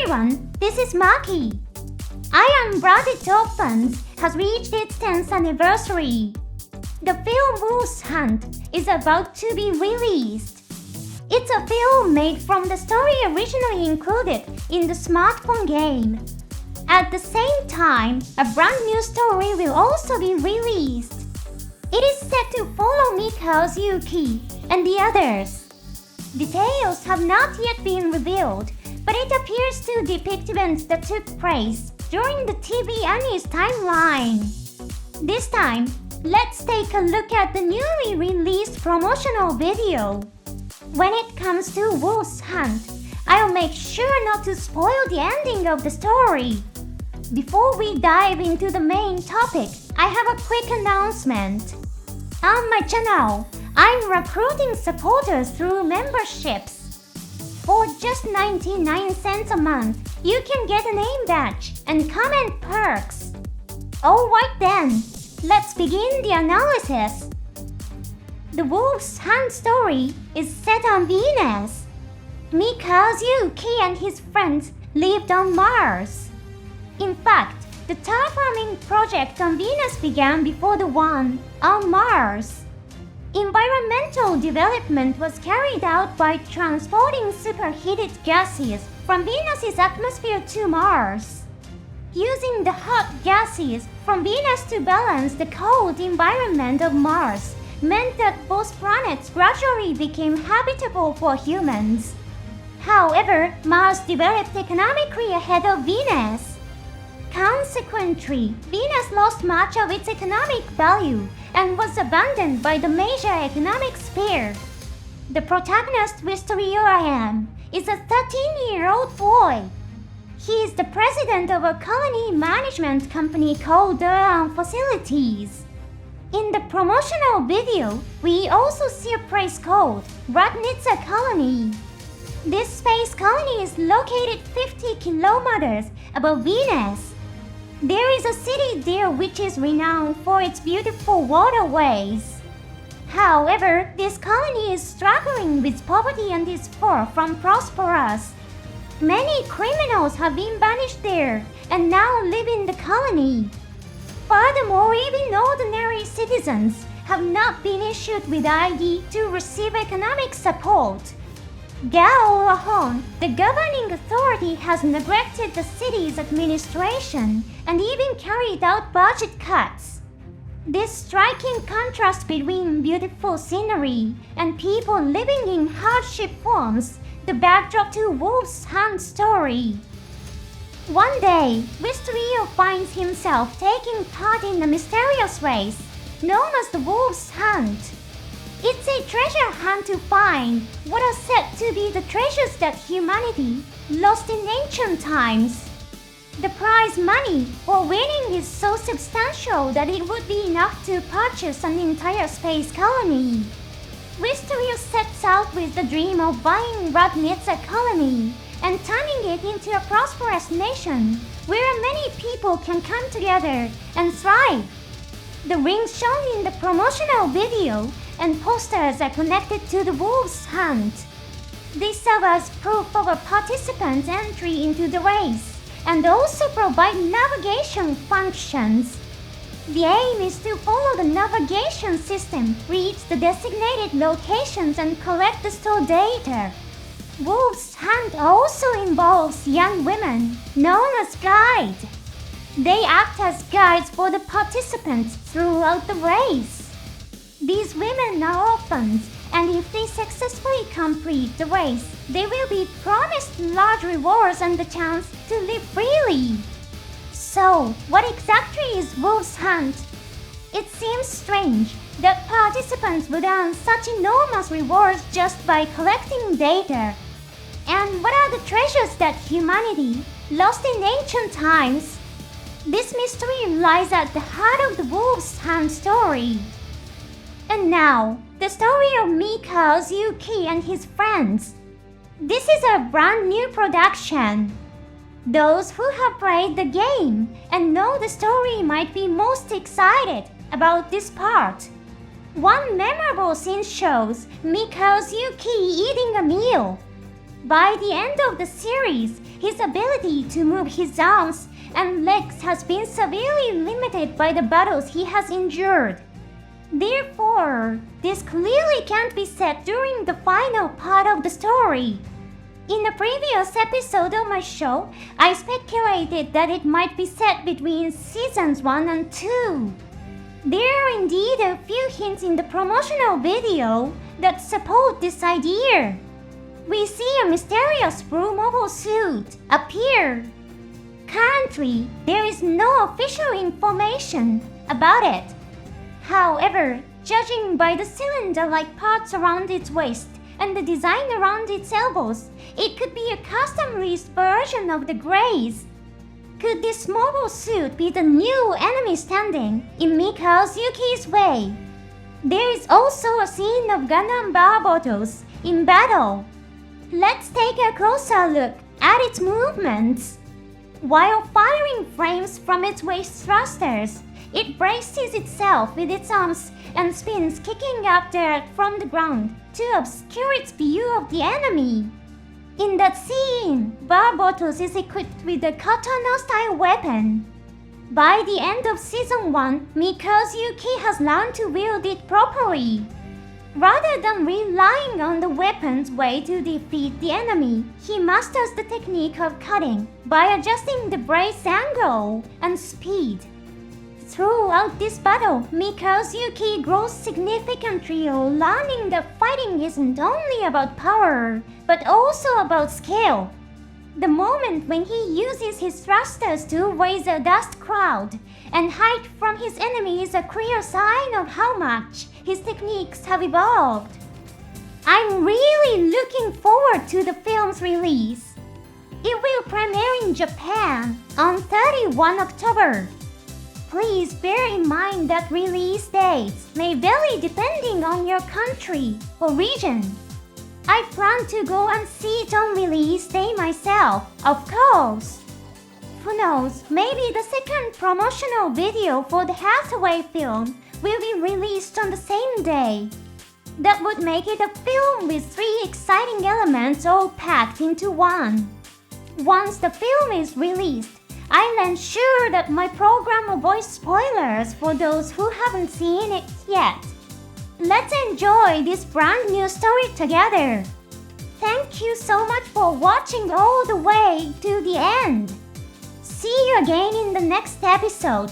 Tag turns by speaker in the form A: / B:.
A: everyone, this is Maki. I Am Branded Orphans has reached its 10th anniversary. The film Wolf's Hunt is about to be released. It's a film made from the story originally included in the smartphone game. At the same time, a brand new story will also be released. It is set to follow Mika's Yuki and the others. Details have not yet been revealed, but it appears to depict events that took place during the TV Annie's timeline. This time, let's take a look at the newly released promotional video. When it comes to Wolf's Hunt, I'll make sure not to spoil the ending of the story. Before we dive into the main topic, I have a quick announcement. On my channel, I'm recruiting supporters through memberships. For just 99 cents a month, you can get a name badge and comment perks. Alright then, let's begin the analysis. The Wolf's Hunt story is set on Venus. Mika's Yuki and his friends lived on Mars. In fact, the terraforming project on Venus began before the one on Mars. Environmental development was carried out by transporting superheated gases from Venus's atmosphere to Mars. Using the hot gases from Venus to balance the cold environment of Mars meant that both planets gradually became habitable for humans. However, Mars developed economically ahead of Venus. Consequently, Venus lost much of its economic value and was abandoned by the major economic sphere. The protagonist Cal-re-A is a 13-year-old boy. He is the president of a colony management company called Facilities. In the promotional video, we also see a place called Radnitsa Colony. This space colony is located 50 kilometers above Venus. There is a city there which is renowned for its beautiful waterways. However, this colony is struggling with poverty and is far from prosperous. Many criminals have been banished there and now live in the colony. Furthermore, even ordinary citizens have not been issued with ID to receive economic support. Cal-re-A, the governing authority, has neglected the city's administration and even carried out budget cuts. This striking contrast between beautiful scenery and people living in hardship forms the backdrop to Wolf's Hunt story. One day, Cal-re-A finds himself taking part in a mysterious race known as the Wolf's Hunt. It's a treasure hunt to find what are said to be the treasures that humanity lost in ancient times. The prize money for winning is so substantial that it would be enough to purchase an entire space colony. Cal-re-A sets out with the dream of buying Radnitsa Colony and turning it into a prosperous nation where many people can come together and thrive. The rings shown in the promotional video and posters are connected to the Wolf's Hunt. They serve as proof of a participant's entry into the race and also provide navigation functions. The aim is to follow the navigation system, reach the designated locations and collect the stored data. Wolf's Hunt also involves young women known as guides. They act as guides for the participants throughout the race. These women are orphans, and if they successfully complete the race, they will be promised large rewards and the chance to live freely. So, what exactly is Wolf's Hunt? It seems strange that participants would earn such enormous rewards just by collecting data. And what are the treasures that humanity lost in ancient times? This mystery lies at the heart of the Wolf's Hunt story. And now, the story of Mika's Yuki and his friends. This is a brand new production. Those who have played the game and know the story might be most excited about this part. One memorable scene shows Mika's Yuki eating a meal. By the end of the series, his ability to move his arms and legs has been severely limited by the battles he has endured. Therefore, this clearly can't be set during the final part of the story. In a previous episode of my show, I speculated that it might be set between seasons 1 and 2. There are indeed a few hints in the promotional video that support this idea. We see a mysterious blue mobile suit appear. Currently, there is no official information about it. However, judging by the cylinder-like parts around its waist and the design around its elbows, it could be a custom-released version of the Greys. Could this mobile suit be the new enemy standing in Mika's Yuki's way? There is also a scene of Gundam bar bottles in battle. Let's take a closer look at its movements. While firing flames from its waist thrusters, it braces itself with its arms and spins, kicking up dirt from the ground to obscure its view of the enemy. In that scene, Bar Bottles is equipped with a katana-style weapon. By the end of Season 1, Mika's Yuki has learned to wield it properly. Rather than relying on the weapon's way to defeat the enemy, he masters the technique of cutting by adjusting the brace angle and speed. Throughout this battle, Mika's Yuki grows significantly, learning that fighting isn't only about power, but also about skill. The moment when he uses his thrusters to raise a dust cloud and hide from his enemy is a clear sign of how much his techniques have evolved. I'm really looking forward to the film's release. It will premiere in Japan on 31 October. Please bear in mind that release dates may vary depending on your country or region. I plan to go and see it on release day myself, of course. Who knows, maybe the second promotional video for the Hathaway film will be released on the same day. That would make it a film with 3 exciting elements all packed into one. Once the film is released, I'll ensure that my program avoids spoilers for those who haven't seen it yet. Let's enjoy this brand new story together. Thank you so much for watching all the way to the end. See you again in the next episode.